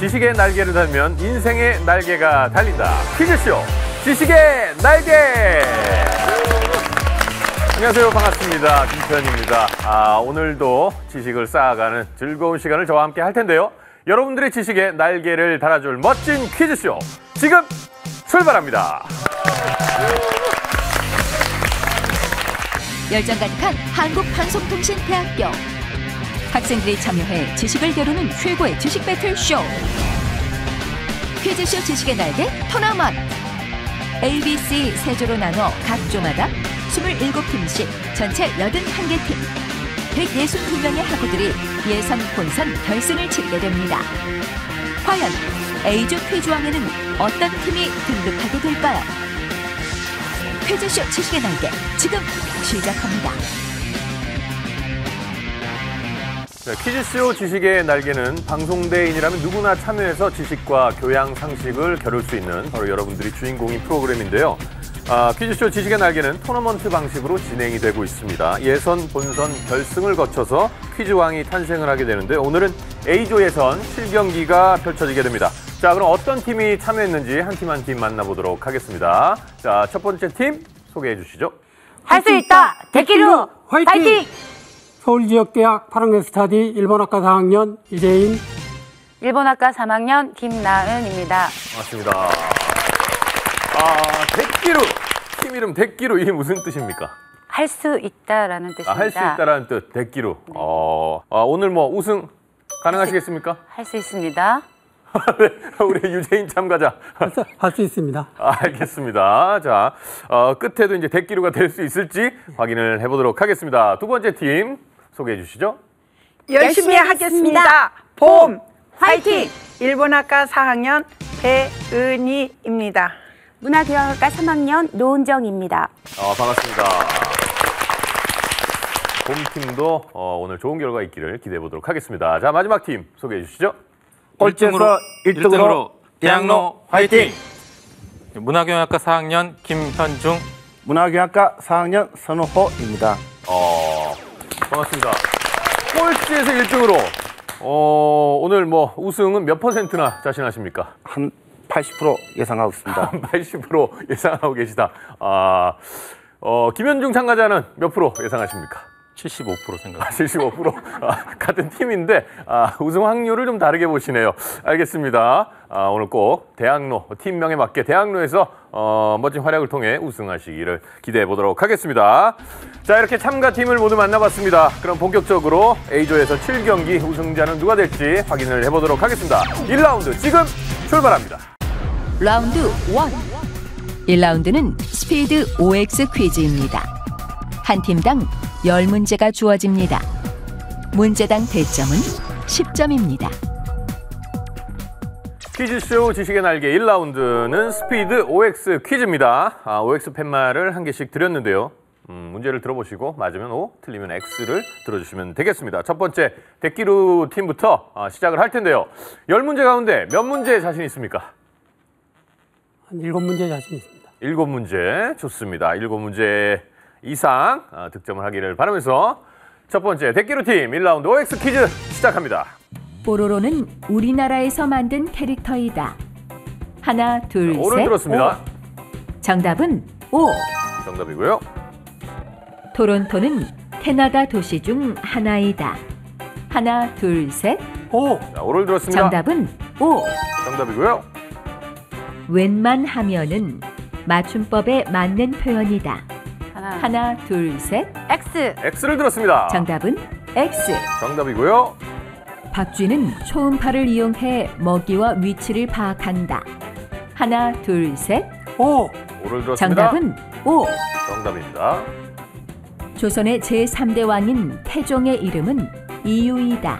지식의 날개를 달면 인생의 날개가 달린다. 퀴즈쇼 지식의 날개. 안녕하세요. 반갑습니다. 김태현입니다. 오늘도 지식을 쌓아가는 즐거운 시간을 저와 함께 할 텐데요. 여러분들의 지식의 날개를 달아줄 멋진 퀴즈쇼 지금 출발합니다. 열정 가득한 한국방송통신대학교. 학생들이 참여해 지식을 겨루는 최고의 지식 배틀 쇼. 퀴즈쇼 지식의 날개 토너먼트. ABC 세조로 나눠 각 조마다 27팀씩 전체 81개 팀, 162명의 학우들이 예선, 본선, 결승을 치르게 됩니다. 과연 A조 퀴즈왕에는 어떤 팀이 등극하게 될까요? 퀴즈쇼 지식의 날개 지금 시작합니다. 네, 퀴즈쇼 지식의 날개는 방송대인이라면 누구나 참여해서 지식과 교양, 상식을 겨룰 수 있는 바로 여러분들이 주인공인 프로그램인데요. 퀴즈쇼 지식의 날개는 토너먼트 방식으로 진행이 되고 있습니다. 예선, 본선, 결승을 거쳐서 퀴즈왕이 탄생을 하게 되는데 오늘은 A조 예선 7경기가 펼쳐지게 됩니다. 자, 그럼 어떤 팀이 참여했는지 한 팀 한 팀 만나보도록 하겠습니다. 자, 첫 번째 팀 소개해 주시죠. 할 수 있다! 데키루! 화이팅! 서울지역대학 파랑네스타디 일본학과 4학년 이재인, 일본학과 3학년 김나은입니다. 반갑습니다. 데끼루! 팀 이름 데끼루, 이게 무슨 뜻입니까? 할 수 있다라는 뜻입니다. 할 수 있다라는 뜻, 데끼루. 네. 오늘 뭐 우승 가능하시겠습니까? 할 수 있습니다. 네, 우리 유재인 참가자. 할 수 있습니다. 알겠습니다. 자, 끝에도 이제 데끼루가 될 수 있을지 확인을 해보도록 하겠습니다. 두 번째 팀 소개해 주시죠. 열심히 하겠습니다. 봄 화이팅! 일본학과 4학년 배은희입니다. 문화교양학과 3학년 노은정입니다. 반갑습니다. 봄팀도 오늘 좋은 결과 있기를 기대해 보도록 하겠습니다. 자, 마지막 팀 소개해 주시죠. 꼴찌에서 1등으로 대학로 화이팅! 문화교양학과 4학년 김현중, 문화교양학과 4학년 선우호입니다. 반갑습니다. 꼴찌에서 1등으로 오늘 뭐 우승은 몇 %나 자신하십니까? 한 80% 예상하고 있습니다. 80% 예상하고 계시다. 김현중 참가자는 몇 프로 예상하십니까? 75% 생각. 75%? 같은 팀인데 우승 확률을 좀 다르게 보시네요. 알겠습니다. 오늘 꼭 대학로, 팀명에 맞게 대학로에서 멋진 활약을 통해 우승하시기를 기대해 보도록 하겠습니다. 자, 이렇게 참가팀을 모두 만나봤습니다. 그럼 본격적으로 A조에서 7경기 우승자는 누가 될지 확인을 해보도록 하겠습니다. 1라운드 지금 출발합니다. 라운드 1. 1라운드는 스피드 OX 퀴즈입니다. 한 팀당 10문제가 주어집니다. 문제당 대점은 10점입니다. 퀴즈쇼 지식의 날개 1라운드는 스피드 OX 퀴즈입니다. OX 팻말을 한 개씩 드렸는데요. 문제를 들어보시고 맞으면 O, 틀리면 X를 들어주시면 되겠습니다. 첫 번째 데끼루 팀부터 시작을 할 텐데요. 10문제 가운데 몇 문제 자신 있습니까? 한 7문제 자신 있습니다. 7문제 좋습니다. 7문제 이상 득점을 하기를 바라면서 첫 번째 데끼루 팀 1라운드 OX 퀴즈 시작합니다. 뽀로로는 우리나라에서 만든 캐릭터이다. 하나, 둘, 오른 셋. 들었습니다. 정답은 O. 정답이고요. 토론토는 캐나다 도시 중 하나이다. 하나, 둘, 셋. 오! 자, 오를 들었습니다. 정답은 O. 정답이고요. 웬만하면은 맞춤법에 맞는 표현이다. 하나, 둘, 셋. X. X를 들었습니다. 정답은 X. 정답이고요. 박쥐는 초음파를 이용해 먹이와 위치를 파악한다. 하나, 둘, 셋. 오! 오를 들었습니다. 정답은 O. 정답입니다. 조선의 제3대 왕인 태종의 이름은 이유이다.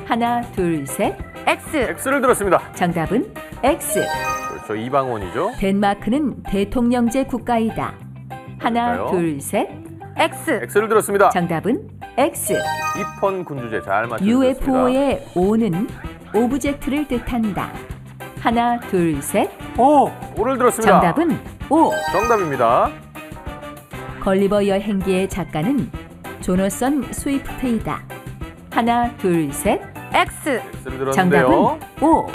하나, 둘, 셋. X. X를 들었습니다. 정답은 X. 그렇죠. 이방원이죠. 덴마크는 대통령제 국가이다. 하나, 그럴까요? 둘, 셋. X. X를 들었습니다. 정답은 X. 입헌 군주제 잘 맞춰주셨습니다. UFO의 O는 오브젝트를 뜻한다. 하나, 둘, 셋. 오! 오를 들었습니다. 정답은 O. 정답입니다. 걸리버 여행기의 작가는 조너선 스위프트이다. 하나, 둘, 셋. X. X를 들었는데요. 정답은 O.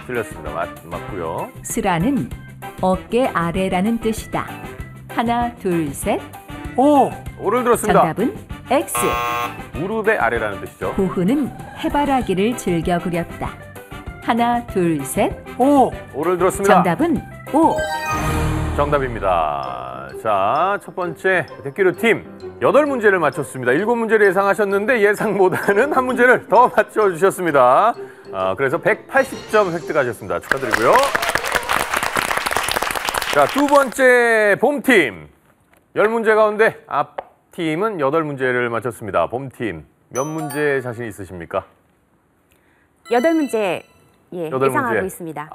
틀렸습니다. 맞고요. 스라는 어깨 아래라는 뜻이다. 하나, 둘, 셋. 오, O를 들었습니다. 정답은 X. 무릎의 아래라는 뜻이죠. 고흐는 해바라기를 즐겨 그렸다. 하나, 둘, 셋. 오, O를 들었습니다. 정답은 O. 정답입니다. 자, 첫 번째 대기로 팀 8문제를 맞췄습니다. 7문제를 예상하셨는데 예상보다는 한 문제를 더 맞춰주셨습니다. 그래서 180점 획득하셨습니다. 축하드리고요. 자, 두 번째 봄팀 10문제 가운데 앞팀은 8문제를 맞췄습니다. 봄팀 몇 문제 자신 있으십니까? 8문제 여덟 예상하고 문제. 있습니다.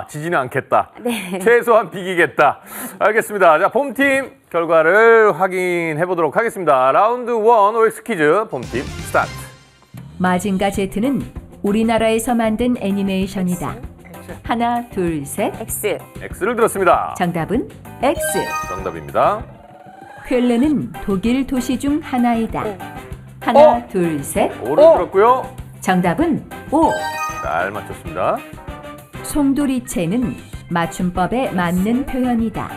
지지는 않겠다. 네. 최소한 비기겠다. 알겠습니다. 자, 봄팀 결과를 확인해 보도록 하겠습니다. 라운드 1 OX 퀴즈 봄팀 스타트. 마징가 Z는 우리나라에서 만든 애니메이션이다. 하나, 둘, 셋. X. X를 들었습니다. 정답은 X. 정답입니다. 쾰르는 독일 도시 중 하나이다. 하나, 둘, 셋. O를 들었고요. 정답은 O. 잘 맞췄습니다. 송두리째는 맞춤법에 맞는 표현이다.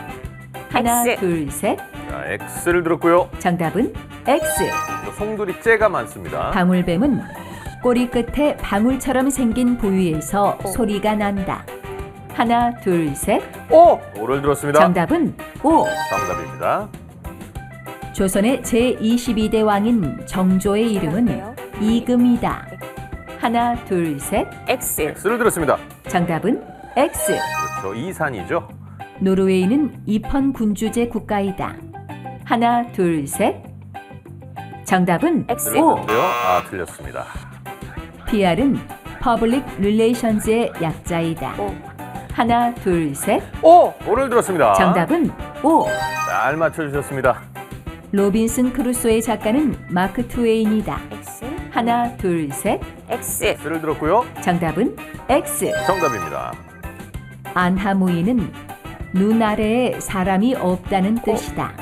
하나, X. 둘, 셋. 자, X를 들었고요. 정답은 X. 송두리 째가 많습니다. 방울뱀은 꼬리 끝에 방울처럼 생긴 부위에서 소리가 난다. 하나, 둘, 셋. O를 들었습니다. 정답은 O. 정답입니다. 조선의 제22대 왕인 정조의 이름은 이금이다. 하나, 둘, 셋. X. X를 들었습니다. 정답은 X. 그렇죠. 이산이죠. 노르웨이는 이펀 군주제 국가이다. 하나, 둘, 셋. 정답은 X. O. 들었는데요. 틀렸습니다. PR은 Public Relations의 약자이다. O. 하나, 둘, 셋. O를 들었습니다. 정답은 O. 잘 맞춰주셨습니다. 로빈슨 크루소의 작가는 마크 트웨인이다. X. 하나, 둘, 셋. X. X를 들었고요. 정답은 X. 정답입니다. 안하무인은 눈 아래에 사람이 없다는 뜻이다.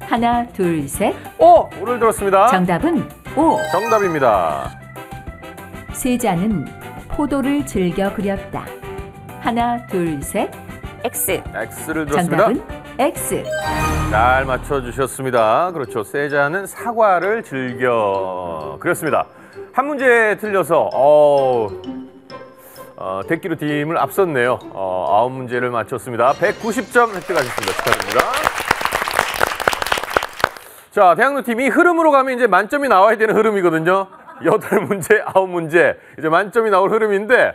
하나, 둘, 셋. O를 들었습니다. 정답은 O. 정답입니다. 세자는 포도를 즐겨 그렸다. 하나, 둘, 셋. X. X를 들었습니다. 정답은 X. 잘 맞춰주셨습니다. 그렇죠. 세자는 사과를 즐겨 그렸습니다. 한 문제 틀려서 대기로 팀을 앞섰네요. 9문제를 맞췄습니다. 190점 획득하셨습니다. 축하드립니다. 자, 대학로 팀이 흐름으로 가면 이제 만점이 나와야 되는 흐름이거든요. 8문제, 9문제. 이제 만점이 나올 흐름인데,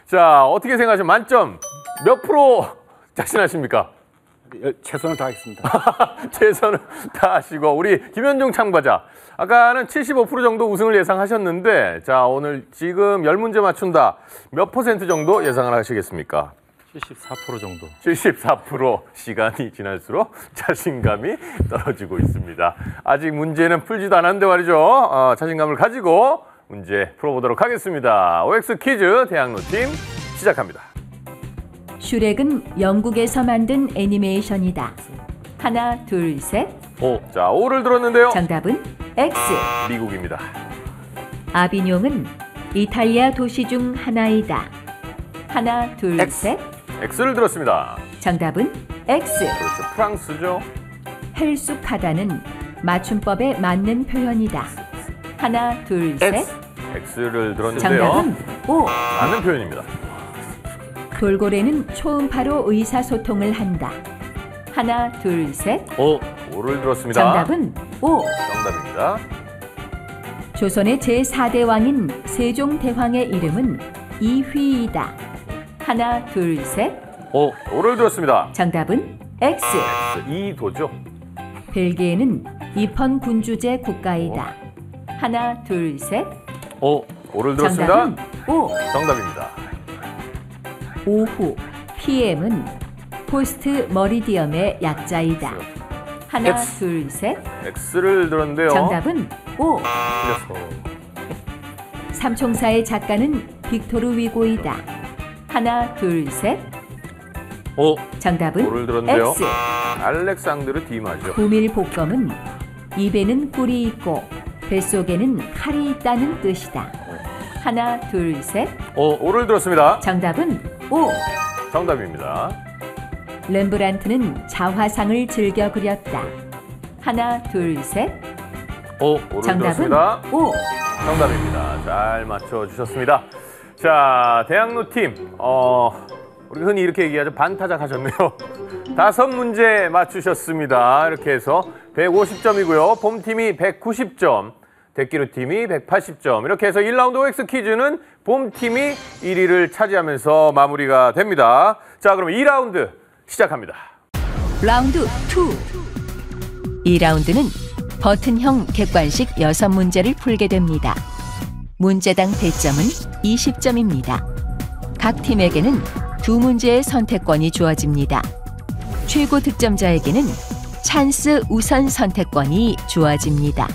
자, 어떻게 생각하세요? 만점 몇 프로 자신하십니까? 최선을 다하겠습니다. 최선을 다하시고, 우리 김현중 참가자. 아까는 75% 정도 우승을 예상하셨는데, 자, 오늘 지금 10문제 맞춘다. 몇 % 정도 예상을 하시겠습니까? 74% 정도. 74%. 시간이 지날수록 자신감이 떨어지고 있습니다. 아직 문제는 풀지도 않았는데 말이죠. 자신감을 가지고 문제 풀어보도록 하겠습니다. OX 퀴즈 대학로 팀 시작합니다. 슈렉은 영국에서 만든 애니메이션이다. 하나, 둘, 셋. 자, O를 들었는데요. 정답은 X. 미국입니다. 아비뇽은 이탈리아 도시 중 하나이다. 하나, 둘, X. 셋. X를 들었습니다. 정답은 X. 그렇죠. 프랑스죠. 헬쑥하다는 맞춤법에 맞는 표현이다. 하나, 둘, 셋. X를 들었는데요. 정답은 O. 맞는 표현입니다. 돌고래는 초음파로 의사소통을 한다. 하나, 둘, 셋. O를 들었습니다. 정답은 O. 정답입니다. 조선의 제4대 왕인 세종대왕의 이름은 이휘이다. 하나, 둘, 셋. O를 들었습니다. 정답은 X. 이도죠. 벨기에는 이펀 군주제 국가이다. 하나, 둘, 셋. O를 들었습니다. 정답은 O. 정답입니다. 오후 PM은 포스트 머리디엄의 약자이다. 하나, X. 둘, 셋. X를 들었는데요. 정답은 O. 틀렸어. 삼총사의 작가는 빅토르 위고이다. 하나, 둘, 셋. 정답은 O를 들었는데요. X. 알렉산드르 디마죠. 구밀복검은 입에는 꿀이 있고 뱃속에는 칼이 있다는 뜻이다. 하나, 둘, 셋. 오를 들었습니다. 정답은 오. 정답입니다. 렘브란트는 자화상을 즐겨 그렸다. 하나, 둘, 셋. 오를 정답은 들었습니다. 오. 정답입니다. 잘 맞춰주셨습니다. 자, 대학로 팀, 우리 흔히 이렇게 얘기하죠. 반타작 하셨네요. 5문제 맞추셨습니다. 이렇게 해서 150점이고요. 봄팀이 190점, 대기루 팀이 180점. 이렇게 해서 1라운드 OX 퀴즈는 봄팀이 1위를 차지하면서 마무리가 됩니다. 자, 그럼 2라운드 시작합니다. 라운드 2. 2라운드는 버튼형 객관식 6문제를 풀게 됩니다. 문제당 배점은 20점입니다. 각 팀에게는 2문제의 선택권이 주어집니다. 최고 득점자에게는 찬스 우선 선택권이 주어집니다.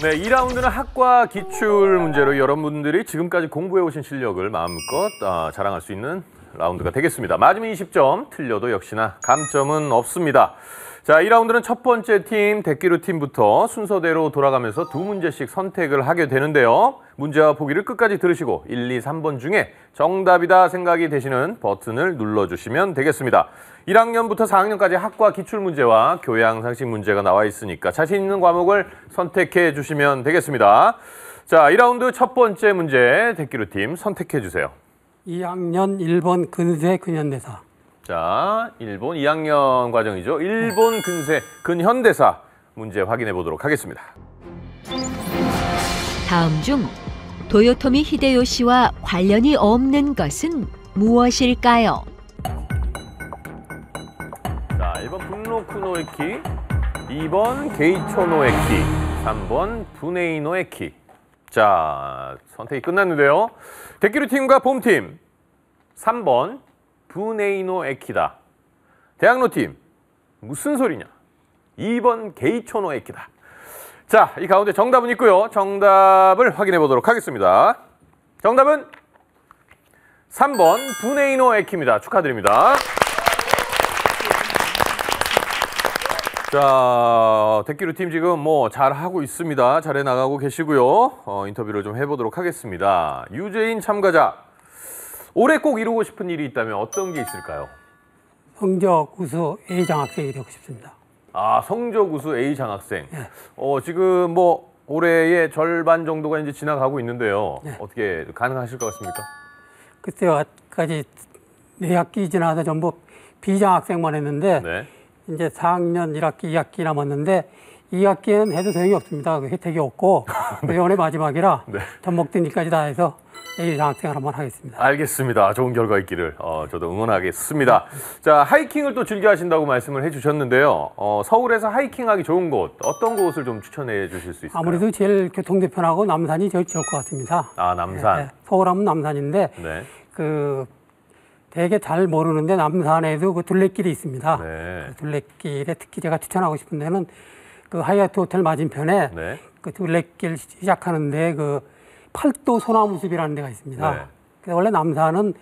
네, 2라운드는 학과 기출 문제로 여러분들이 지금까지 공부해오신 실력을 마음껏 자랑할 수 있는 라운드가 되겠습니다. 맞으면 20점, 틀려도 역시나 감점은 없습니다. 자, 2라운드는 첫 번째 팀, 대기루 팀부터 순서대로 돌아가면서 2문제씩 선택을 하게 되는데요. 문제와 보기를 끝까지 들으시고 1, 2, 3번 중에 정답이다 생각이 되시는 버튼을 눌러주시면 되겠습니다. 1학년부터 4학년까지 학과 기출문제와 교양상식 문제가 나와 있으니까 자신 있는 과목을 선택해 주시면 되겠습니다. 자, 2라운드 첫 번째 문제, 대기루 팀 선택해 주세요. 2학년 1번 근세 근현대사. 자, 일본 2학년 과정이죠. 일본 근세 근현대사 문제 확인해 보도록 하겠습니다. 다음 중 도요토미 히데요시와 관련이 없는 것은 무엇일까요? 자, 1번 분노쿠노에키, 2번 게이초노에키, 3번 부네이노에키. 자, 선택이 끝났는데요. 대기루 팀과 봄팀 3번 부네이노에키다. 대학로 팀 무슨 소리냐? 2번 게이초노에키다. 자, 이 가운데 정답은 있고요. 정답을 확인해 보도록 하겠습니다. 정답은 3번 부네이노에키입니다. 축하드립니다. 자, 대기루 팀 지금 뭐 잘하고 있습니다. 잘해 나가고 계시고요. 인터뷰를 좀 해보도록 하겠습니다. 유재인 참가자, 올해 꼭 이루고 싶은 일이 있다면 어떤 게 있을까요? 성적 우수 A 장학생이 되고 싶습니다. 아, 성적 우수 A 장학생. 네. 지금 뭐 올해의 절반 정도가 이제 지나가고 있는데요. 네. 어떻게 가능하실 것 같습니까? 그때요, 아직까지 4학기 지나서 전부 B 장학생만 했는데 네. 이제 4학년 1학기, 2학기 남았는데 2학기에는 해도 소용이 없습니다. 그 혜택이 없고 이번에 마지막이라 네. 전목등 일까지 다 해서 A 장학생을 한번 하겠습니다. 알겠습니다. 좋은 결과 있기를 저도 응원하겠습니다. 자, 하이킹을 또 즐겨 하신다고 말씀을 해주셨는데요. 서울에서 하이킹하기 좋은 곳, 어떤 곳을 좀 추천해 주실 수 있을까요? 아무래도 제일 교통도 편하고 남산이 제일 좋을 것 같습니다. 아, 남산. 네, 서울하면 남산인데 네. 그 되게 잘 모르는데 남산에도 그 둘레길이 있습니다. 네. 그 둘레길에 특히 제가 추천하고 싶은 데는 그 하얏트 호텔 맞은편에 네. 그 둘레길 시작하는데 그 팔도 소나무 숲이라는 데가 있습니다. 네. 그래서 원래 남산은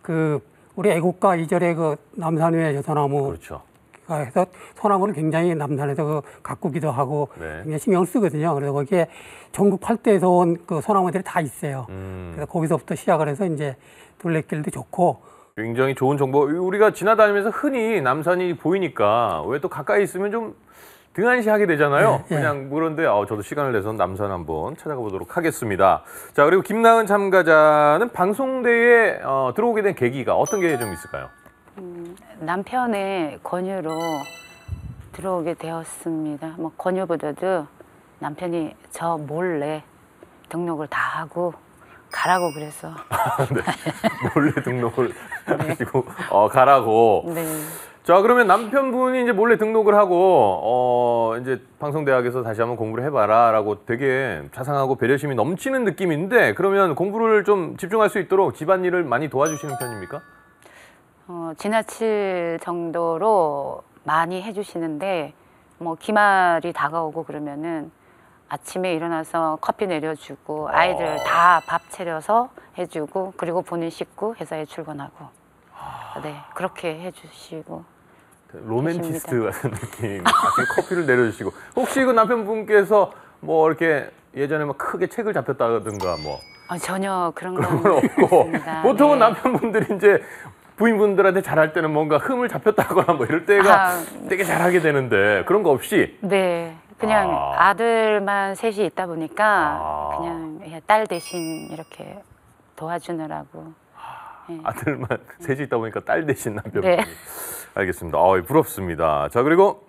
그 우리 애국가 이절의 그 남산의 소나무 그렇죠. 해서 소나무를 굉장히 남산에서 그 가꾸기도 하고 네. 굉장히 신경 쓰거든요. 그래서 거기에 전국 팔도에서 온 그 소나무들이 다 있어요. 그래서 거기서부터 시작을 해서 이제 둘레길도 좋고. 굉장히 좋은 정보. 우리가 지나다니면서 흔히 남산이 보이니까 왜 또 가까이 있으면 좀 등한시하게 되잖아요. 네, 그냥 그런데 저도 시간을 내서 남산 한번 찾아가 보도록 하겠습니다. 자, 그리고 김나은 참가자는 방송대에 들어오게 된 계기가 어떤 게 좀 있을까요? 남편의 권유로 들어오게 되었습니다. 뭐 권유보다도 남편이 저 몰래 등록을 다 하고 가라고 그래서. 네. 몰래 등록을 하시고 가라고. 네. 자, 그러면 남편분이 이제 몰래 등록을 하고 이제 방송대학에서 다시 한번 공부를 해봐라라고 되게 자상하고 배려심이 넘치는 느낌인데, 그러면 공부를 좀 집중할 수 있도록 집안일을 많이 도와주시는 편입니까? 지나칠 정도로 많이 해주시는데 뭐 기말이 다가오고 그러면은 아침에 일어나서 커피 내려주고 아이들 다 밥 차려서 해주고 그리고 본인 씻고 회사에 출근하고 네 그렇게 해주시고 로맨티스트 같은 느낌. 아침에 커피를 내려주시고. 혹시 그 남편분께서 뭐 이렇게 예전에 막 크게 책을 잡혔다든가 뭐 전혀 그런 건 그건 없고 없습니다. 보통은 네. 남편분들이 이제 부인분들한테 잘할 때는 뭔가 흠을 잡혔다거나 뭐 이럴 때가 되게 잘하게 되는데 그런 거 없이 네. 그냥 아들만 셋이 있다 보니까 그냥 딸 대신 이렇게 도와주느라고. 네. 아들만 셋이 있다 보니까 딸 대신 남편분이. 네. 알겠습니다. 부럽습니다. 자, 그리고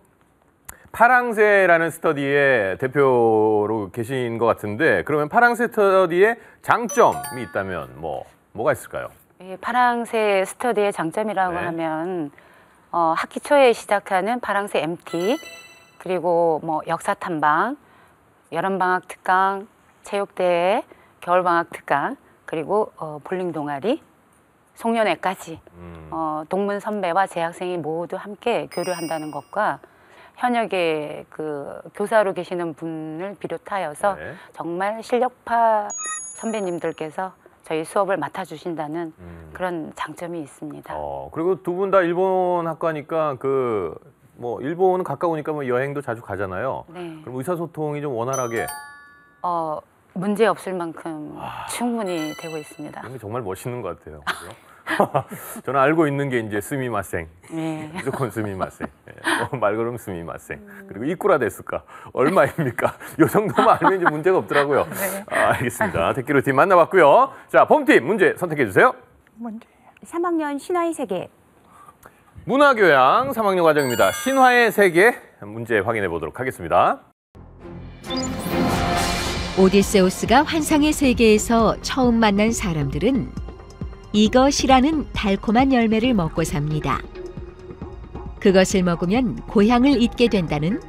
파랑새라는 스터디의 대표로 계신 것 같은데 그러면 파랑새 스터디의 장점이 있다면 뭐가 있을까요? 파랑새 스터디의 장점이라고 네. 하면 학기 초에 시작하는 파랑새 MT 그리고 뭐 역사 탐방, 여름방학 특강, 체육대회, 겨울방학 특강 그리고 볼링 동아리, 송년회까지 동문 선배와 재학생이 모두 함께 교류한다는 것과 현역의 그 교사로 계시는 분을 비롯하여서 네. 정말 실력파 선배님들께서 저희 수업을 맡아주신다는 그런 장점이 있습니다. 그리고 두 분 다 일본 학과니까 뭐 일본은 가까우니까 뭐 여행도 자주 가잖아요. 네. 그럼 의사소통이 좀 원활하게 문제 없을 만큼 충분히 되고 있습니다. 이게 정말 멋있는 것 같아요. 그죠? 저는 알고 있는 게 이제 스미마생, 네. 무조건 스미마생, 말 걸으면 스미마생. 그리고 이꾸라 데스까 얼마입니까? 요 정도만 알면 이제 문제가 없더라고요. 네. 알겠습니다. 대기로 팀 만나봤고요. 자, 봄팀 문제 선택해 주세요. 뭔데? 3학년 신화의 세계. 문화교양 3학년 과정입니다. 신화의 세계 문제 확인해 보도록 하겠습니다. 오디세우스가 환상의 세계에서 처음 만난 사람들은 이것이라는 달콤한 열매를 먹고 삽니다. 그것을 먹으면 고향을 잊게 된다는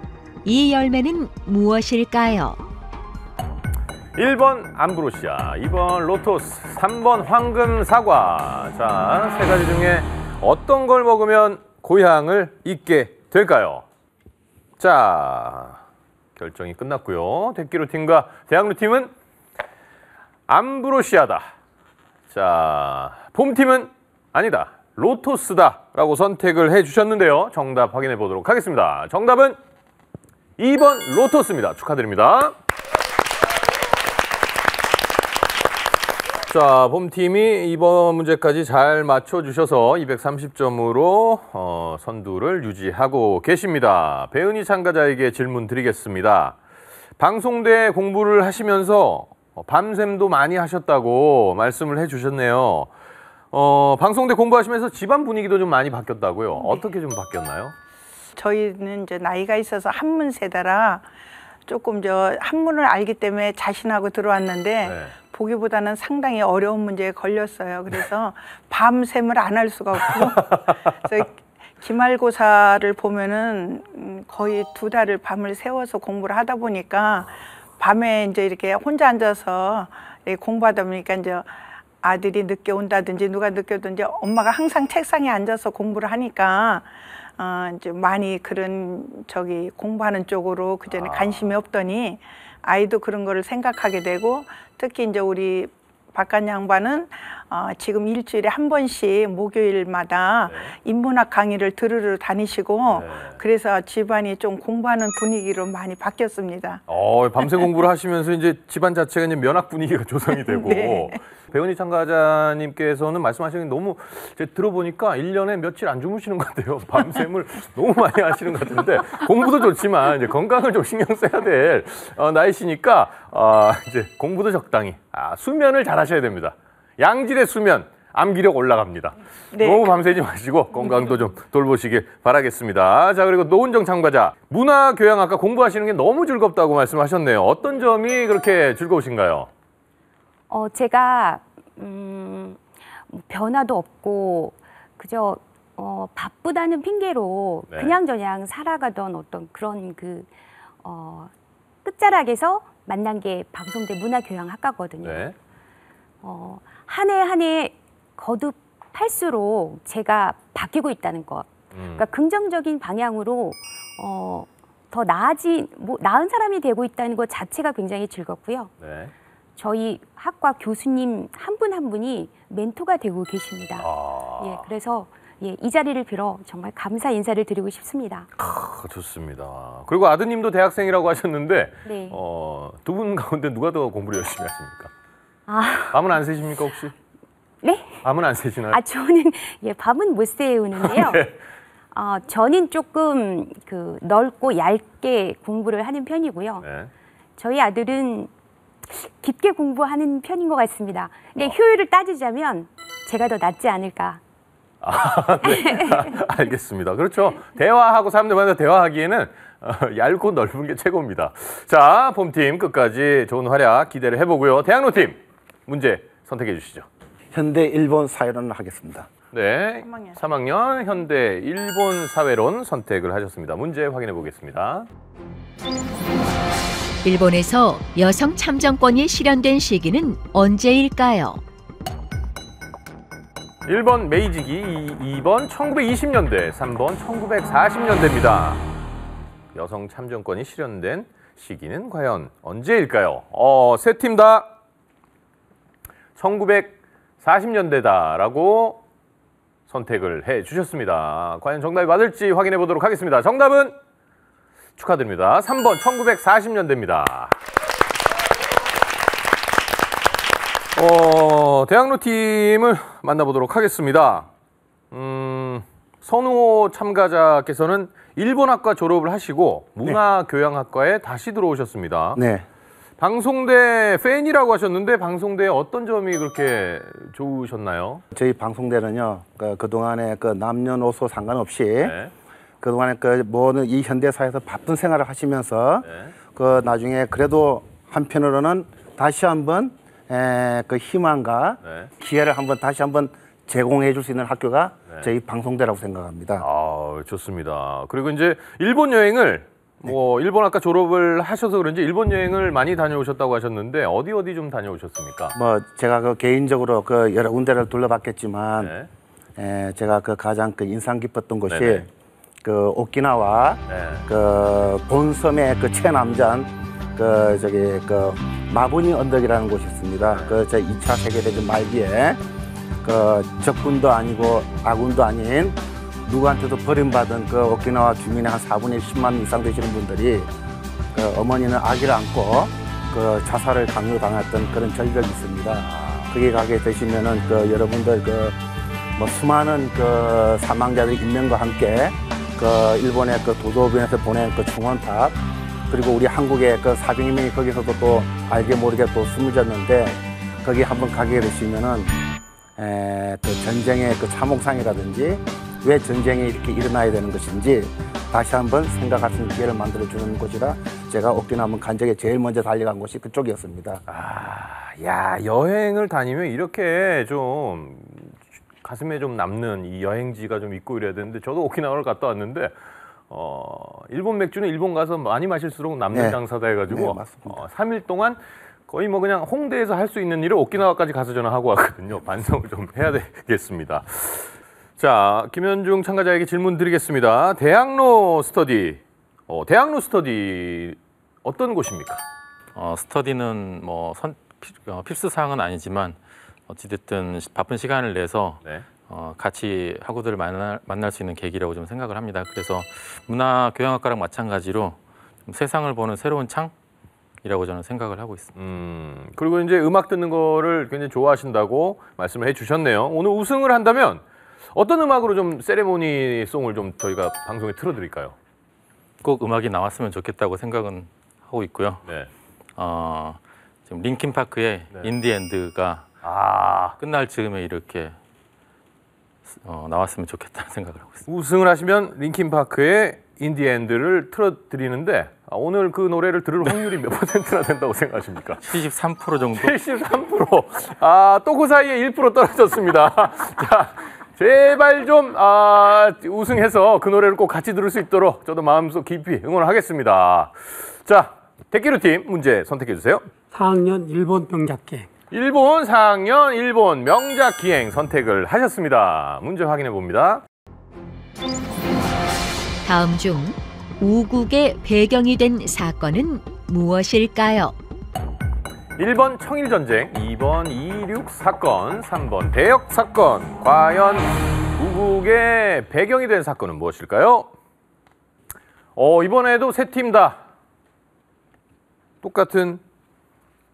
이 열매는 무엇일까요? 1번 암브로시아, 2번 로토스, 3번 황금 사과. 자, 세 가지 중에 어떤 걸 먹으면 고향을 잊게 될까요? 자, 결정이 끝났고요. 대기로 팀과 대학로 팀은 암브로시아다. 자, 봄팀은 아니다. 로토스다라고 선택을 해주셨는데요. 정답 확인해 보도록 하겠습니다. 정답은 2번 로토스입니다. 축하드립니다. 자, 봄팀이 이번 문제까지 잘 맞춰주셔서 230점으로 선두를 유지하고 계십니다. 배은희 참가자에게 질문 드리겠습니다. 방송대 공부를 하시면서 밤샘도 많이 하셨다고 말씀을 해주셨네요. 방송대 공부하시면서 집안 분위기도 좀 많이 바뀌었다고요. 네. 어떻게 좀 바뀌었나요? 저희는 이제 나이가 있어서 한문 세대라 조금 한문을 알기 때문에 자신하고 들어왔는데 네. 보기보다는 상당히 어려운 문제에 걸렸어요. 그래서 밤샘을 안 할 수가 없고 그래서 기말고사를 보면은 거의 2달을 밤을 새워서 공부를 하다 보니까 밤에 이제 이렇게 혼자 앉아서 공부하다 보니까 이제 아들이 늦게 온다든지 누가 늦게 오든지 엄마가 항상 책상에 앉아서 공부를 하니까 이제 많이 그런 공부하는 쪽으로 그전에 관심이 없더니 아이도 그런 거를 생각하게 되고 특히 이제 우리 박간 양반은 지금 일주일에 한 번씩 목요일마다 인문학 강의를 들으러 다니시고 그래서 집안이 좀 공부하는 분위기로 많이 바뀌었습니다. 밤새 공부를 하시면서 이제 집안 자체가 이제 면학 분위기가 조성이 되고 네. 배은희 참가자님께서는 말씀하시는 게 너무 제가 들어보니까 1년에 며칠 안 주무시는 것 같아요. 밤샘을 너무 많이 하시는 것 같은데 공부도 좋지만 이제 건강을 좀 신경 써야 될 나이시니까 이제 공부도 적당히 수면을 잘 하셔야 됩니다. 양질의 수면, 암기력 올라갑니다. 네. 너무 밤새지 마시고 건강도 좀 돌보시길 바라겠습니다. 자, 그리고 노은정 참가자, 문화교양학과 공부하시는 게 너무 즐겁다고 말씀하셨네요. 어떤 점이 그렇게 즐거우신가요? 제가 변화도 없고 그저 바쁘다는 핑계로 네. 그냥저냥 살아가던 어떤 그런 끝자락에서 만난 게 방송대 문화교양학과거든요. 네. 한 해 한 해 거듭할수록 제가 바뀌고 있다는 것. 그러니까 긍정적인 방향으로 더 나은 사람이 되고 있다는 것 자체가 굉장히 즐겁고요. 네. 저희 학과 교수님 한 분 한 분이 멘토가 되고 계십니다. 예, 그래서 예, 이 자리를 빌어 정말 감사 인사를 드리고 싶습니다. 좋습니다. 그리고 아드님도 대학생이라고 하셨는데 네. 두 분 가운데 누가 더 공부를 열심히 하십니까? 밤은 안 새십니까 혹시? 네? 밤은 안 새시나요? 저는 예, 밤은 못 새우는데요. 네. 저는 조금 넓고 얇게 공부를 하는 편이고요. 네. 저희 아들은 깊게 공부하는 편인 것 같습니다. 근데 효율을 따지자면 제가 더 낫지 않을까. 네. 알겠습니다. 그렇죠. 대화하고 사람들 만나서 대화하기에는 얇고 넓은 게 최고입니다. 자, 봄팀 끝까지 좋은 활약 기대를 해보고요. 대학로팀 문제 선택해 주시죠. 현대 일본 사회론을 하겠습니다. 네, 3학년 현대 일본 사회론 선택을 하셨습니다. 문제 확인해 보겠습니다. 일본에서 여성 참정권이 실현된 시기는 언제일까요? 1번 메이지기, 2번 1920년대, 3번 1940년대입니다. 여성 참정권이 실현된 시기는 과연 언제일까요? 세 팀 다 1940년대다라고 선택을 해 주셨습니다. 과연 정답이 맞을지 확인해 보도록 하겠습니다. 정답은 축하드립니다. 3번 1940년대입니다. 대학로 팀을 만나보도록 하겠습니다. 선우호 참가자께서는 일본학과 졸업을 하시고 문화교양학과에 다시 들어오셨습니다. 네. 방송대 팬이라고 하셨는데 방송대의 어떤 점이 그렇게 좋으셨나요? 저희 방송대는요, 그동안에 남녀노소 상관없이 네. 그동안에 뭐는 이 현대사회에서 바쁜 생활을 하시면서 네. 나중에 그래도 한편으로는 다시 한번 희망과 네. 기회를 다시 한번 제공해 줄 수 있는 학교가 저희 방송대라고 생각합니다. 좋습니다. 그리고 이제 일본 여행을 일본 아까 졸업을 하셔서 그런지 일본 여행을 많이 다녀오셨다고 하셨는데 어디 좀 다녀오셨습니까? 제가 개인적으로 여러 군데를 둘러봤겠지만 제가 가장 인상 깊었던 곳이 네네. 오키나와 본섬의 최남단 마부니 언덕이라는 곳이 있습니다. 제 2차 세계대전 말기에 적군도 아니고 아군도 아닌 누구한테도 버림받은 오키나와 주민의 한 4분의 1, 10만 이상 되시는 분들이 어머니는 아기를 안고 자살을 강요당했던 그런 절벽이 있습니다. 거기 가게 되시면은 여러분들 수많은 사망자들의 인명과 함께 일본의 도도변에서 보낸 충원탑, 그리고 우리 한국의 400명이 거기서도 또 알게 모르게 또 숨을 졌는데 거기 한번 가게 되시면은 전쟁의 참혹상이라든지 왜 전쟁이 이렇게 일어나야 되는 것인지 다시 한번 생각할 수 있는 기회를 만들어주는 곳이라 제가 오키나와 한번 간 적에 제일 먼저 달려간 곳이 그쪽이었습니다. 여행을 다니면 이렇게 좀 가슴에 좀 남는 이 여행지가 좀 있고 이래야 되는데 저도 오키나와를 갔다 왔는데 일본 맥주는 일본 가서 많이 마실수록 남는 장사다 해가지고 3일 동안 거의 그냥 홍대에서 할 수 있는 일을 오키나와까지 가서 저는 하고 왔거든요. 반성을 좀 해야 되겠습니다. 자, 김현중 참가자에게 질문 드리겠습니다. 대학로 스터디 어떤 곳입니까? 스터디는 필수 사항은 아니지만 어찌됐든 바쁜 시간을 내서 같이 학우들을 만날 수 있는 계기라고 좀 생각을 합니다. 그래서 문화교양학과랑 마찬가지로 세상을 보는 새로운 창이라고 저는 생각을 하고 있습니다. 그리고 이제 음악 듣는 거를 굉장히 좋아하신다고 말씀을 해주셨네요. 오늘 우승을 한다면 어떤 음악으로 좀 세레모니 송을 좀 저희가 방송에 틀어드릴까요? 꼭 음악이 나왔으면 좋겠다고 생각은 하고 있고요. 지금 링킨 파크의 인디엔드가 끝날 즈음에 이렇게 나왔으면 좋겠다는 생각을 하고 있습니다. 우승을 하시면 링킨 파크의 인디엔드를 틀어드리는데 오늘 그 노래를 들을 확률이 몇 %나 된다고 생각하십니까? 73% 정도? 73%. 또 그 사이에 1% 떨어졌습니다. 자, 제발 좀 우승해서 그 노래를 꼭 같이 들을 수 있도록 저도 마음속 깊이 응원을 하겠습니다. 자, 대기루팀 문제 선택해 주세요. 4학년 일본 명작기행. 일본 4학년 일본 명작기행 선택을 하셨습니다. 문제 확인해 봅니다. 다음 중 우국의 배경이 된 사건은 무엇일까요? 1번 청일전쟁, 2번 2.26 사건, 3번 대역 사건. 과연 우국이 속의 배경이 된 사건은 무엇일까요? 이번에도 세 팀 다 똑같은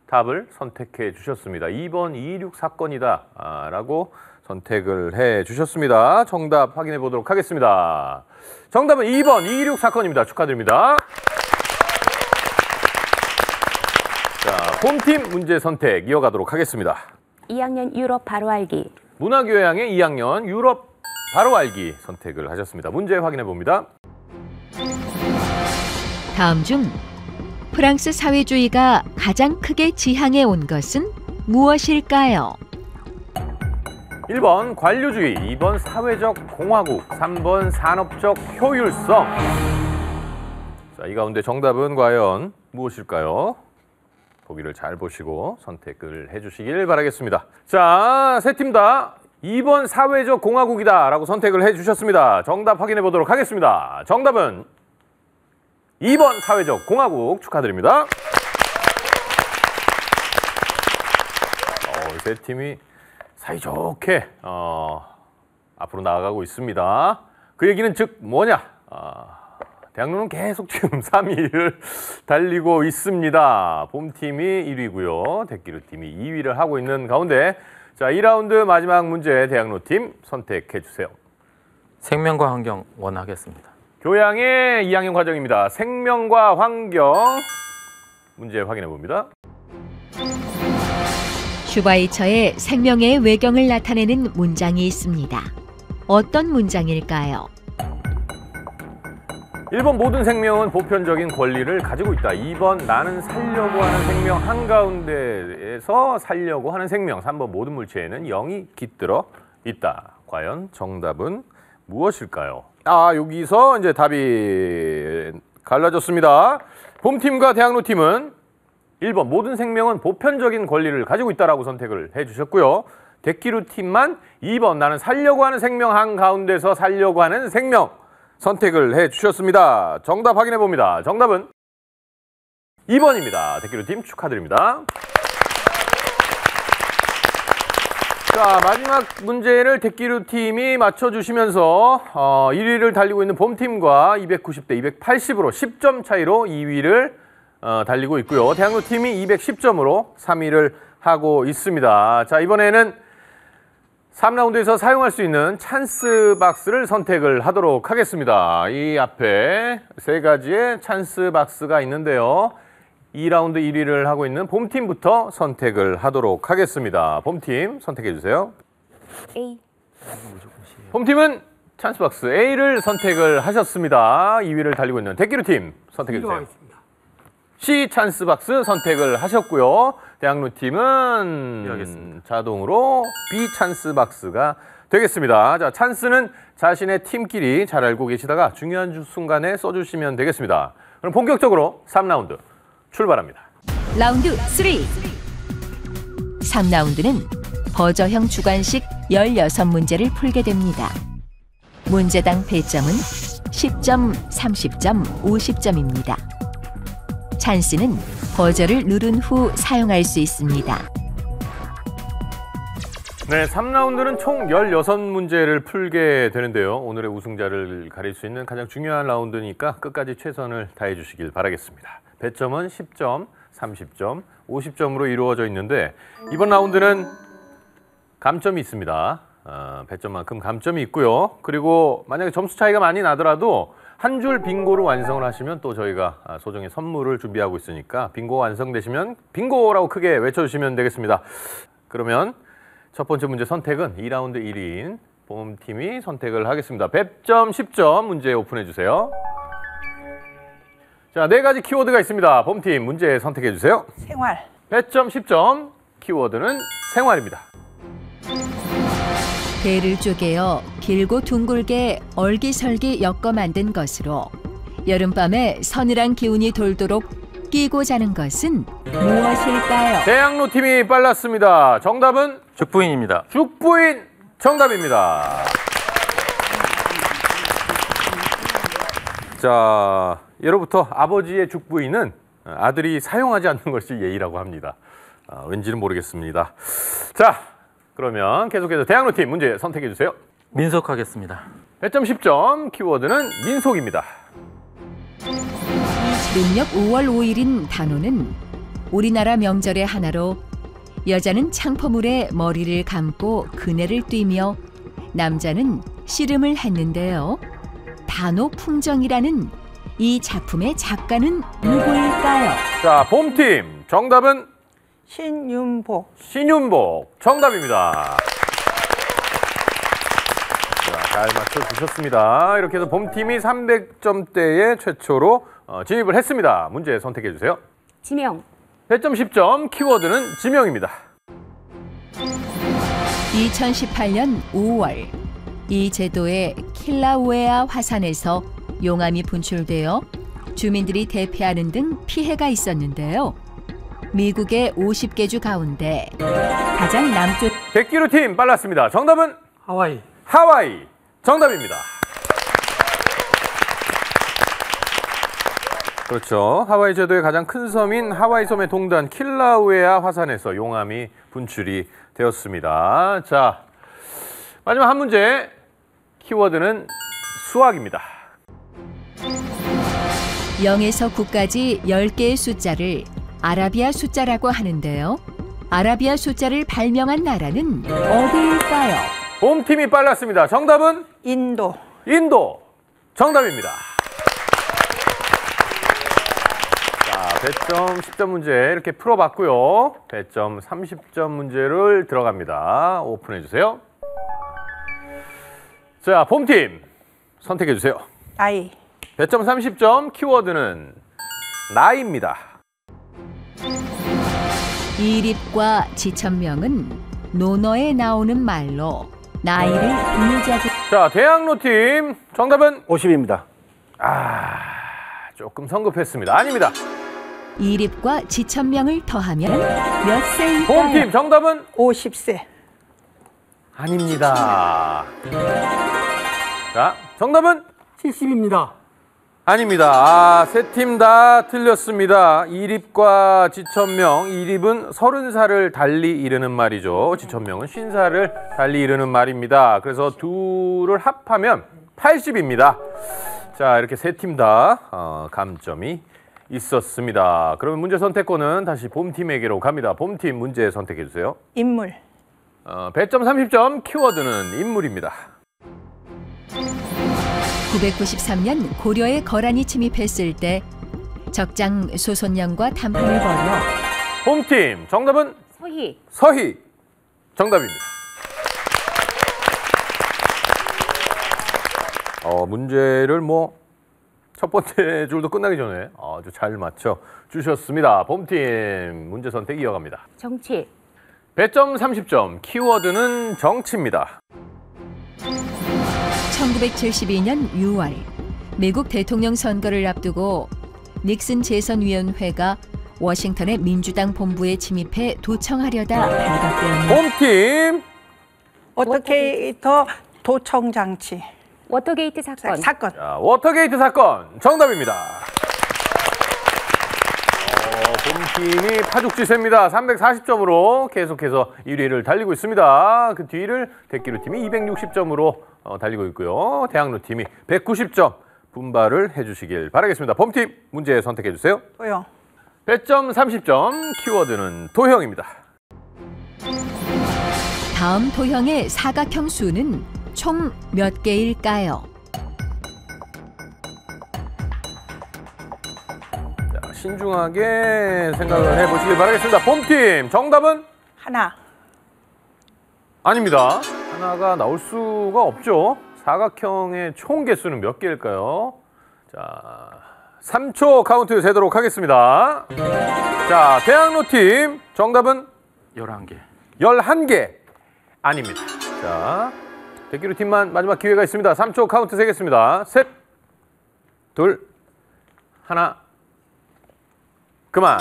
답을 선택해 주셨습니다. 2번 226 사건이다 라고 선택을 해 주셨습니다. 정답 확인해 보도록 하겠습니다. 정답은 2번 226 사건입니다. 축하드립니다. 자, 홈팀 문제 선택 이어가도록 하겠습니다. 2학년 유럽 바로 알기. 문화교양의 2학년 유럽 바로 알기 선택을 하셨습니다. 문제 확인해 봅니다. 다음 중 프랑스 사회주의가 가장 크게 지향해 온 것은 무엇일까요? 1번 관료주의, 2번 사회적 공화국, 3번 산업적 효율성. 자, 이 가운데 정답은 과연 무엇일까요? 보기를 잘 보시고 선택을 해주시길 바라겠습니다. 자, 세 팀 다 2번 사회적 공화국이다 라고 선택을 해주셨습니다. 정답 확인해 보도록 하겠습니다. 정답은 2번 사회적 공화국 축하드립니다. 세 팀이 사이좋게 앞으로 나아가고 있습니다. 그 얘기는 즉 뭐냐? 대학로는 계속 지금 3위를 달리고 있습니다. 봄팀이 1위고요. 대기루팀이 2위를 하고 있는 가운데 자, 2라운드 마지막 문제 대학로팀 선택해 주세요. 생명과 환경 원하겠습니다. 교양의 2학년 과정입니다. 생명과 환경 문제 확인해 봅니다. 슈바이처의 생명의 외경을 나타내는 문장이 있습니다. 어떤 문장일까요? 1번 모든 생명은 보편적인 권리를 가지고 있다. 2번 나는 살려고 하는 생명 한가운데에서 살려고 하는 생명. 3번 모든 물체에는 영이 깃들어 있다. 과연 정답은 무엇일까요? 여기서 이제 답이 갈라졌습니다. 봄팀과 대학로팀은 1번 모든 생명은 보편적인 권리를 가지고 있다라고 선택을 해주셨고요. 대기루팀만 2번 나는 살려고 하는 생명 한가운데서 살려고 하는 생명 선택을 해주셨습니다. 정답 확인해 봅니다. 정답은 2번입니다. 대기루팀 축하드립니다. 자, 마지막 문제를 대기루팀이 맞춰주시면서 1위를 달리고 있는 봄팀과 290대 280으로 10점 차이로 2위를 달리고 있고요. 대학로팀이 210점으로 3위를 하고 있습니다. 자, 이번에는 3라운드에서 사용할 수 있는 찬스 박스를 선택을 하도록 하겠습니다. 이 앞에 세 가지의 찬스 박스가 있는데요. 2라운드 1위를 하고 있는 봄팀부터 선택을 하도록 하겠습니다. 봄팀 선택해 주세요. A. 봄팀은 찬스 박스 A를 선택을 하셨습니다. 2위를 달리고 있는 대기루팀 선택해 주세요. C 찬스 박스 선택을 하셨고요. 대학로팀은 자동으로 B 찬스 박스가 되겠습니다. 자, 찬스는 자신의 팀끼리 잘 알고 계시다가 중요한 순간에 써주시면 되겠습니다. 그럼 본격적으로 3라운드 출발합니다. 라운드 3. 3라운드는 버저형 주관식 16문제를 풀게 됩니다. 문제당 배점은 10점, 30점, 50점입니다. 찬스는 버저를 누른 후 사용할 수 있습니다. 네, 3라운드는 총 16문제를 풀게 되는데요. 오늘의 우승자를 가릴 수 있는 가장 중요한 라운드니까 끝까지 최선을 다해 주시길 바라겠습니다. 배점은 10점, 30점, 50점으로 이루어져 있는데 이번 라운드는 감점이 있습니다. 배점만큼 감점이 있고요. 그리고 만약에 점수 차이가 많이 나더라도 한 줄 빙고를 완성을 하시면 또 저희가 소정의 선물을 준비하고 있으니까 빙고 완성되시면 빙고라고 크게 외쳐주시면 되겠습니다. 그러면 첫 번째 문제 선택은 2라운드 1위인 봄팀이 선택을 하겠습니다. 배점 10점 문제 오픈해 주세요. 자, 4가지 키워드가 있습니다. 봄팀 문제 선택해 주세요. 생활. 배점 10점, 키워드는 생활입니다. 배를 쪼개어 길고 둥글게 얼기설기 엮어 만든 것으로 여름밤에 서늘한 기운이 돌도록 끼고 자는 것은 무엇일까요? 대학로팀이 빨랐습니다. 정답은 죽부인입니다. 죽부인 정답입니다. 자, 예로부터 아버지의 죽부인은 아들이 사용하지 않는 것이 예의라고 합니다. 왠지는 모르겠습니다. 자, 그러면 계속해서 대학로팀 문제 선택해 주세요. 민속하겠습니다. 배점 10점, 키워드는 민속입니다. 음력 5월 5일인 단오는 우리나라 명절의 하나로 여자는 창포물에 머리를 감고 그네를 뛰며 남자는 씨름을 했는데요. 단오 풍정이라는 이 작품의 작가는 누구일까요? 자, 봄팀 정답은 신윤복. 신윤복 정답입니다. 자, 잘 맞춰주셨습니다. 이렇게 해서 봄팀이 300점대에 최초로 진입을 했습니다. 문제 선택해 주세요. 지명. 배점 10점, 키워드는 지명입니다. 2018년 5월 이 제도의 킬라우에아 화산에서 용암이 분출되어 주민들이 대피하는 등 피해가 있었는데요. 미국의 50개 주 가운데 가장 남쪽 백기루 팀 빨랐습니다. 정답은 하와이. 하와이 정답입니다. 그렇죠. 하와이 제도의 가장 큰 섬인 하와이 섬의 동단 킬라우에아 화산에서 용암이 분출이 되었습니다. 자, 마지막 한 문제. 키워드는 수학입니다. 0에서 9까지 10개의 숫자를 아라비아 숫자라고 하는데요. 아라비아 숫자를 발명한 나라는 어디일까요? 봄팀이 빨랐습니다. 정답은 인도. 인도 정답입니다. 자, 배점 10점 문제 이렇게 풀어봤고요. 배점 30점 문제를 들어갑니다. 오픈해 주세요. 자, 봄팀 선택해 주세요. 나이. 배점 30점, 키워드는 나이입니다. 이립과 지천명은 논어에 나오는 말로 나이를 비유자고. 자, 대학로팀 정답은 50입니다. 조금 성급했습니다. 아닙니다. 이립과 지천명을 더하면 몇 세일까요? 봄팀 정답은 50세. 아닙니다. 자, 정답은 70입니다. 아닙니다. 세 팀 다 틀렸습니다. 이립과 지천명, 이립은 30살을 달리 이르는 말이죠. 지천명은 50살을 달리 이르는 말입니다. 그래서 둘을 합하면 80입니다. 자, 이렇게 세 팀 다 감점이 있었습니다. 그러면 문제 선택권은 다시 봄팀에게로 갑니다. 봄팀 문제 선택해 주세요. 인물. 배점 30점, 키워드는 인물입니다. 993년 고려의 거란이 침입했을 때 적장 소손령과 담판을 벌여 홈팀 정답은 서희. 서희 정답입니다. 문제를 첫 번째 줄도 끝나기 전에 아주 잘 맞춰 주셨습니다. 봄팀 문제 선택 이어갑니다. 정치. 배점 30점, 키워드는 정치입니다. 1972년 6월 미국 대통령 선거를 앞두고 닉슨 재선위원회가 워싱턴의 민주당 본부에 침입해 도청하려다 발각되었는데 홈팀 워터게이터 도청장치. 워터게이트 사건. 자, 워터게이트 사건 정답입니다. 봄팀이 파죽지세입니다. 340점으로 계속해서 1위를 달리고 있습니다. 그 뒤를 대기루팀이 260점으로 달리고 있고요. 대학로팀이 190점 분발을 해주시길 바라겠습니다. 봄팀 문제 선택해 주세요. 도형. 배점 30점, 키워드는 도형입니다. 다음 도형의 사각형 수는 총 몇 개일까요? 자, 신중하게 생각을 해보시길 바라겠습니다. 봄팀 정답은 하나. 아닙니다. 하나가 나올 수가 없죠. 사각형의 총 개수는 몇 개일까요? 자, 3초 카운트 세도록 하겠습니다. 자, 대학로팀 정답은 11개. 11개 아닙니다. 자, 대기루팀만 마지막 기회가 있습니다. 3초 카운트 세겠습니다. 셋, 둘, 하나, 그만.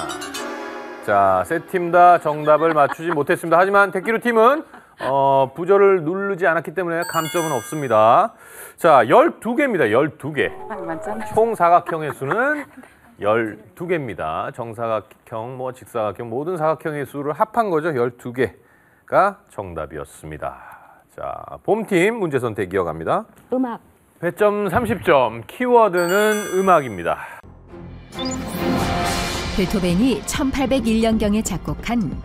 자, 세 팀 다 정답을 맞추지 못했습니다. 하지만 대기루팀은 부저를 누르지 않았기 때문에 감점은 없습니다. 자, 12개입니다. 12개. 총 사각형의 수는 12개입니다. 정사각형, 직사각형 모든 사각형의 수를 합한 거죠. 12개가 정답이었습니다. 자, 봄팀 문제 선택 이어갑니다. 음악. 배점 30점, 키워드는 음악입니다. 베토벤이 1801년경에 작곡한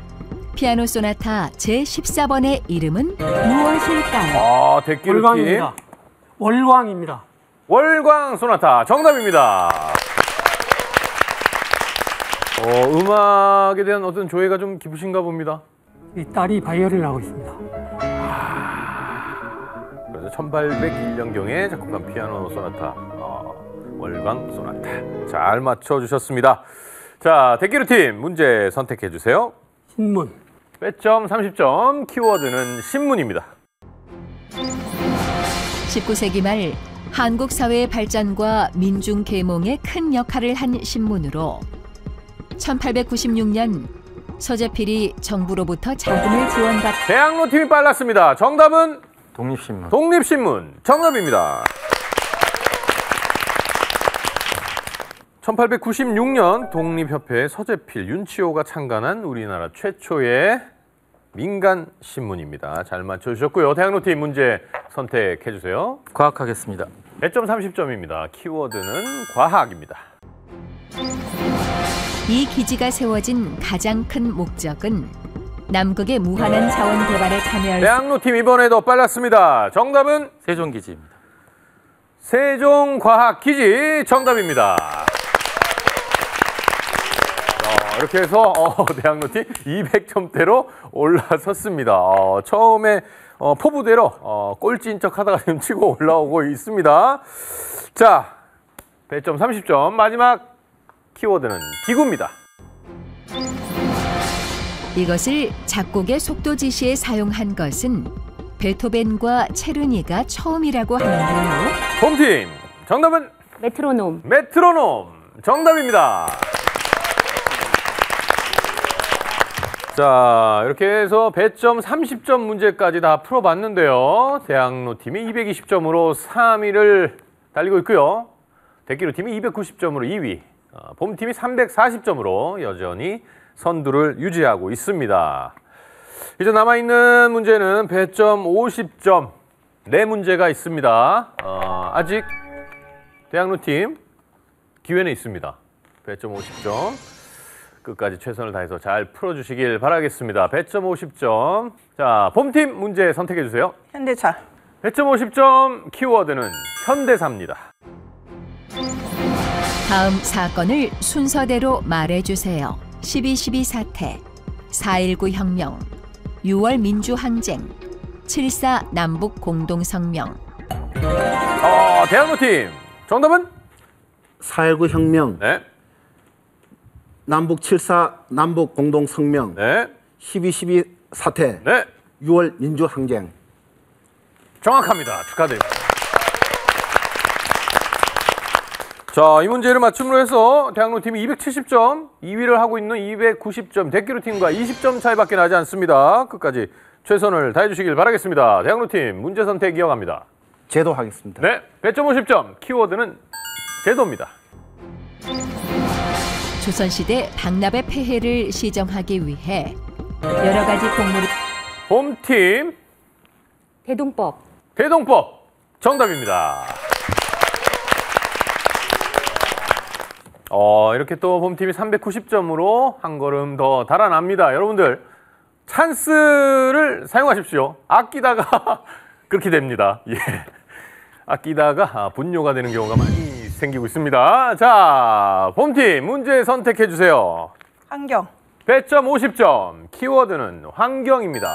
피아노 소나타 제14번의 이름은 무엇일까요? 아, 대기루팀. 월광입니다. 월광입니다. 월광 소나타 정답입니다. 음악에 대한 어떤 조예가 좀 깊으신가 봅니다. 이 딸이 바이올린을 하고 있습니다. 그래서 1801년경에 작곡한 피아노 소나타, 월광 소나타. 잘 맞춰주셨습니다. 자, 대기루팀 문제 선택해 주세요. 신문. 배점 30점, 키워드는 신문입니다. 19세기 말 한국 사회의 발전과 민중 계몽에 큰 역할을 한 신문으로 1896년 서재필이 정부로부터 자금을 지원받. 대학로 팀이 빨랐습니다. 정답은 독립신문. 독립신문 정답입니다. 1896년 독립협회 서재필, 윤치호가 창간한 우리나라 최초의 민간 신문입니다. 잘 맞춰주셨고요. 대학로 팀 문제 선택해 주세요. 과학하겠습니다. 배점 30점입니다. 키워드는 과학입니다. 이 기지가 세워진 가장 큰 목적은 남극의 무한한 자원 개발에 참여할 대학로 팀 이번에도 빨랐습니다. 정답은 세종기지입니다. 세종과학기지 정답입니다. 이렇게 해서 대학로 팀 200점대로 올라섰습니다. 처음에 포부대로 꼴찌인 척 하다가 지금 치고 올라오고 있습니다. 자, 배점 30점. 마지막 키워드는 기구입니다. 이것을 작곡의 속도 지시에 사용한 것은 베토벤과 체르니가 처음이라고 하는데요. 홈팀 정답은 메트로놈. 메트로놈 정답입니다. 자, 이렇게 해서 배점 30점 문제까지 다 풀어봤는데요. 대학로 팀이 220점으로 3위를 달리고 있고요. 대기로 팀이 290점으로 2위, 봄팀이 340점으로 여전히 선두를 유지하고 있습니다. 이제 남아있는 문제는 배점 50점 4문제가 있습니다. 아직 대학로 팀 기회는 있습니다. 배점 50점. 끝까지 최선을 다해서 잘 풀어주시길 바라겠습니다. 배점 50점. 자, 봄팀 문제 선택해 주세요. 현대차. 배점 50점, 키워드는 현대사입니다. 다음 사건을 순서대로 말해주세요. 12.12 사태, 4.19 혁명, 6월 민주항쟁, 7.4 남북 공동성명. 대학로팀 정답은? 4.19 혁명, 네. 남북 7.4 남북 공동성명, 네. 12.12 사태, 네. 6월 민주항쟁. 정확합니다. 축하드립니다. 자, 이 문제를 맞춤으로 해서 대학로팀이 270점, 2위를 하고 있는 290점, 대기로팀과 20점 차이밖에 나지 않습니다. 끝까지 최선을 다해주시길 바라겠습니다. 대학로팀 문제 선택 이어갑니다. 제도 하겠습니다. 네, 배점 50점, 키워드는 제도입니다. 조선시대 박납의 폐해를 시정하기 위해 여러 가지 공물이. 봄팀 대동법. 대동법 정답입니다. 이렇게 또 봄팀이 390점으로 한 걸음 더 달아납니다. 여러분들 찬스를 사용하십시오. 아끼다가 그렇게 됩니다. 예. 아끼다가 분뇨가 되는 경우가 많이 생기고 있습니다. 자, 봄팀 문제 선택해 주세요. 환경. 배점 50점, 키워드는 환경입니다.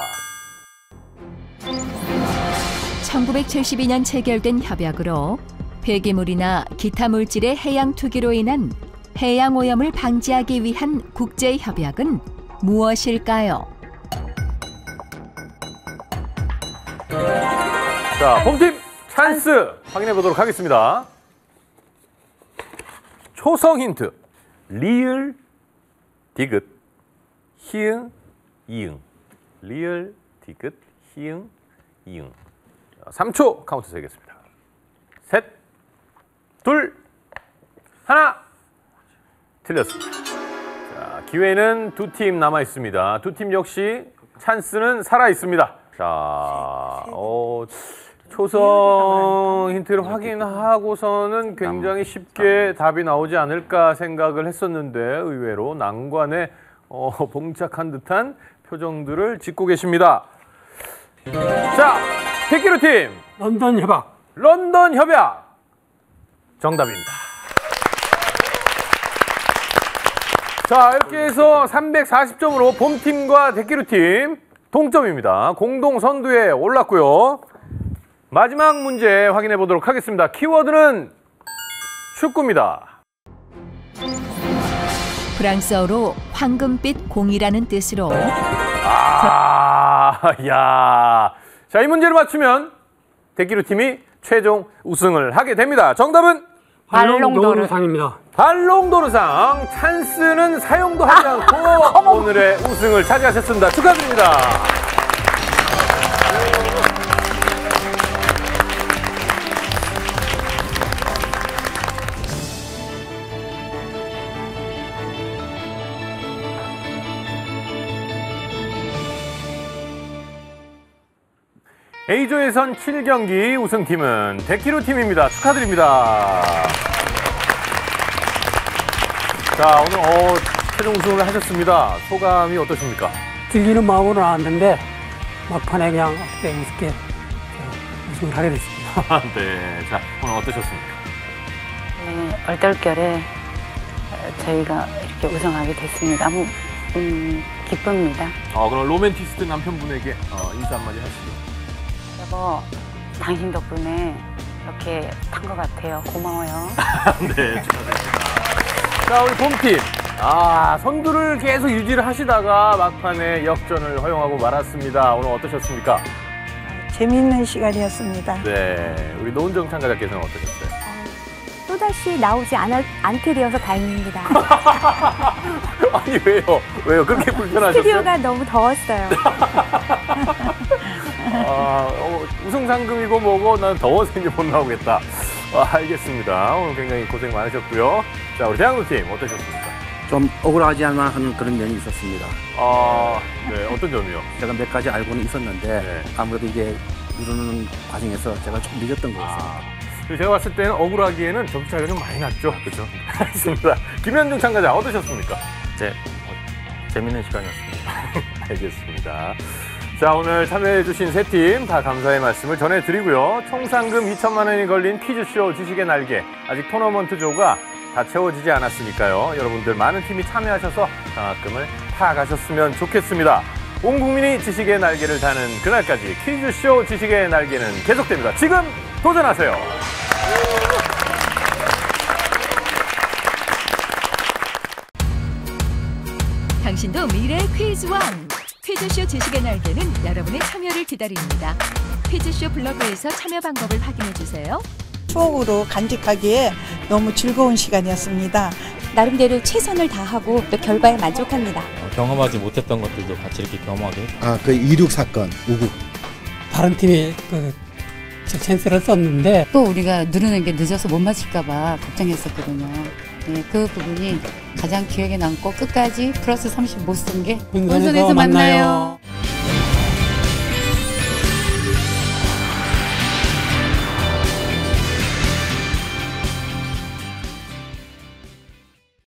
1972년 체결된 협약으로 폐기물이나 기타 물질의 해양 투기로 인한 해양 오염을 방지하기 위한 국제 협약은 무엇일까요? 자, 봄팀 찬스 확인해 보도록 하겠습니다. 초성 힌트. 리을, 디귿, 히응, 이응. 리을, 디귿, 히응, 이응. 3초 카운트 세겠습니다. 셋, 둘, 하나. 틀렸습니다. 자, 기회는 두 팀 남아 있습니다. 두 팀 역시 찬스는 살아 있습니다. 자, 초성 힌트를 확인하고서는 굉장히 쉽게 답이 나오지 않을까 생각을 했었는데 의외로 난관에 봉착한 듯한 표정들을 짓고 계십니다. 자, 택기루 팀. 런던 협약. 런던 협약. 정답입니다. 자, 이렇게 해서 340점으로 봄팀과 택기루팀 동점입니다. 공동 선두에 올랐고요. 마지막 문제 확인해 보도록 하겠습니다. 키워드는 축구입니다. 프랑스어로 황금빛 공이라는 뜻으로 야. 자, 이 문제를 맞추면 택기루팀이 최종 우승을 하게 됩니다. 정답은 발롱도르상입니다. 발롱도르상. 찬스는 사용도 하지 않고 오늘의 우승을 차지하셨습니다. 축하드립니다. A조 예선 7경기 우승팀은 택기루 팀입니다. 축하드립니다. 자, 오늘 최종 우승을 하셨습니다. 소감이 어떠십니까? 즐기는 마음으로 나왔는데 막판에 그냥 어떻게 우습게 우승을 하게 됐습니다. 네, 자, 오늘 어떠셨습니까? 네, 얼떨결에 저희가 이렇게 우승하게 됐습니다. 너무 기쁩니다. 그럼 로맨티스트 남편분에게 인사 한마디 하시죠. 여보, 당신 덕분에 이렇게 탄 것 같아요. 고마워요. 네, 축하드립니다. 자, 우리 봄팀. 선두를 계속 유지를 하시다가 막판에 역전을 허용하고 말았습니다. 오늘 어떠셨습니까? 재미있는 시간이었습니다. 네, 우리 노은정 참가자께서는 어떠셨어요? 또다시 나오지 않게 되어서 다행입니다. 아니, 왜요? 왜요? 그렇게 불편하셨어요? 스튜디오가 너무 더웠어요. 우승 상금이고 뭐고 난 더워서 이제 못 나오겠다. 알겠습니다. 오늘 굉장히 고생 많으셨고요. 자, 우리 대학로팀 어떠셨습니까? 좀 억울하지 않나 하는 그런 면이 있었습니다. 네, 어떤 점이요? 제가 몇 가지 알고는 있었는데 네. 아무래도 이게 이루는 과정에서 제가 좀 늦었던 것 같습니다. 제가 봤을 때는 억울하기에는 점수 차이가 좀 많이 났죠. 그렇죠? 알겠습니다. 김현중 참가자 어떠셨습니까? 네, 재밌는 시간이었습니다. 알겠습니다. 자, 오늘 참여해주신 세 팀 다 감사의 말씀을 전해드리고요. 총 상금 2천만 원이 걸린 퀴즈쇼 지식의 날개. 아직 토너먼트 조가 다 채워지지 않았으니까요. 여러분들 많은 팀이 참여하셔서 장학금을 타가셨으면 좋겠습니다. 온 국민이 지식의 날개를 다는 그날까지 퀴즈쇼 지식의 날개는 계속됩니다. 지금 도전하세요. 당신도 미래의 퀴즈왕. 퀴즈쇼 지식의 날개는 여러분의 참여를 기다립니다. 퀴즈쇼 블로그에서 참여 방법을 확인해주세요. 추억으로 간직하기에 너무 즐거운 시간이었습니다. 나름대로 최선을 다하고 또 결과에 만족합니다. 경험하지 못했던 것들도 같이 이렇게 경험하게. 그 이륙 사건, 우국. 다른 팀이 찬스를 썼는데 또 우리가 누르는 게 늦어서 못 맞힐까 봐 걱정했었거든요. 네, 그 부분이 가장 기억에 남고 끝까지 플러스 30 못 쓴 게 본선에서 만나요.